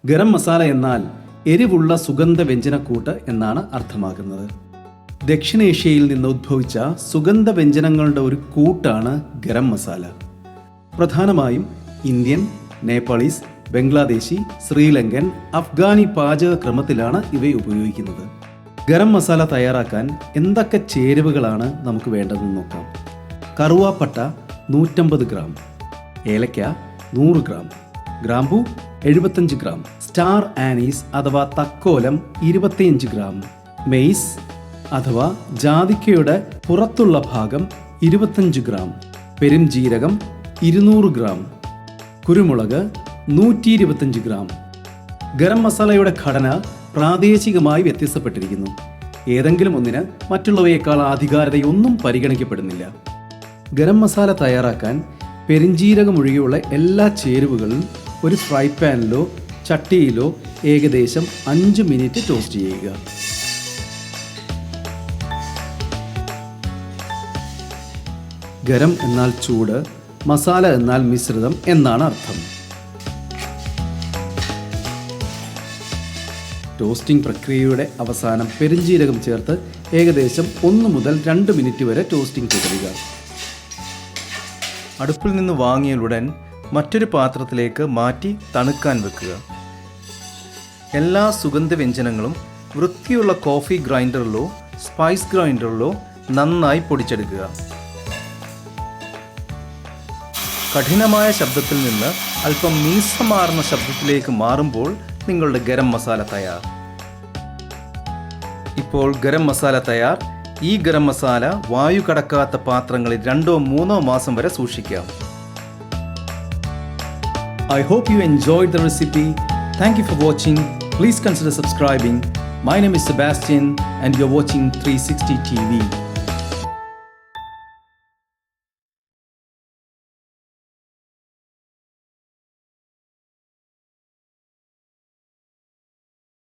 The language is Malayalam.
ഗരം മസാല എന്നാൽ എരിവുള്ള സുഗന്ധ വ്യഞ്ജനക്കൂട്ട് എന്നാണ് അർത്ഥമാക്കുന്നത്. ദക്ഷിണേഷ്യയിൽ നിന്ന് ഉദ്ഭവിച്ച സുഗന്ധ വ്യഞ്ജനങ്ങളുടെ ഒരു കൂട്ടാണ് ഗരം മസാല. പ്രധാനമായും ഇന്ത്യൻ, നേപ്പാളീസ്, ബംഗ്ലാദേശി, ശ്രീലങ്കൻ, അഫ്ഗാനി പാചക ക്രമത്തിലാണ് ഇവ ഉപയോഗിക്കുന്നത്. ഗരം മസാല തയ്യാറാക്കാൻ എന്തൊക്കെ ചേരുവകളാണ് നമുക്ക് വേണ്ടതെന്ന് നോക്കാം. കറുവാപ്പട്ട 150 ഗ്രാം, ഏലക്ക 100 ഗ്രാം, ഗ്രാമ്പൂ 75 ഗ്രാം, സ്റ്റാർ ആനീസ് അഥവാ തക്കോലം 25 ഗ്രാം, മെയ്സ് അഥവാ ജാതിക്കയുടെ പുറത്തുള്ള ഭാഗം 25 ഗ്രാം, പെരുംജീരകം 200 ഗ്രാം, കുരുമുളക് 125 ഗ്രാം. ഗരം മസാലയുടെ ഘടന പ്രാദേശികമായി വ്യത്യസ്തപ്പെട്ടിരിക്കുന്നു. ഏതെങ്കിലും ഒന്നിന് മറ്റുള്ളവയേക്കാൾ ആധികാരികതയൊന്നും പരിഗണിക്കപ്പെടുന്നില്ല. ഗരം മസാല തയ്യാറാക്കാൻ പെരുംജീരകം ഒഴികെയുള്ള എല്ലാ ചേരുവകളും ഒരു ഫ്രൈ പാനിലോ ചട്ടിയിലോ ഏകദേശം 5 മിനിറ്റ് ടോസ്റ്റ് ചെയ്യുക. ഗരം എന്നാൽ ചൂട്, മസാല എന്നാൽ മിശ്രിതം എന്നാണ് അർത്ഥം. ടോസ്റ്റിംഗ് പ്രക്രിയയുടെ അവസാനം പെരുംജീരകം ചേർത്ത് ഏകദേശം 1 മുതൽ 2 മിനിറ്റ് വരെ ടോസ്റ്റിംഗ് തുടരുക. അടുപ്പിൽ നിന്ന് വാങ്ങിയാലുടൻ മറ്റൊരു പാത്രത്തിലേക്ക് മാറ്റി തണുക്കാൻ വെക്കുക. എല്ലാ സുഗന്ധവ്യഞ്ജനങ്ങളും വൃത്തിയുള്ള കോഫി ഗ്രൈൻഡറിലോ സ്പൈസ് ഗ്രൈൻഡറിലോ നന്നായി പൊടിച്ചെടുക്കുക. കഠിനമായ ശബ്ദത്തിൽ നിന്ന് അല്പം മിനുസമാർന്ന ശബ്ദത്തിലേക്ക് മാറുമ്പോൾ നിങ്ങളുടെ ഗരം മസാല തയ്യാർ. ഇപ്പോൾ ഗരം മസാല തയ്യാർ. ഈ ഗരം മസാല വായു കടക്കാത്ത പാത്രങ്ങളിൽ 2-3 മാസം വരെ സൂക്ഷിക്കാം. I hope you enjoyed the recipe. Thank you for watching. Please consider subscribing. My name is Sebastian and you're watching 360 TV.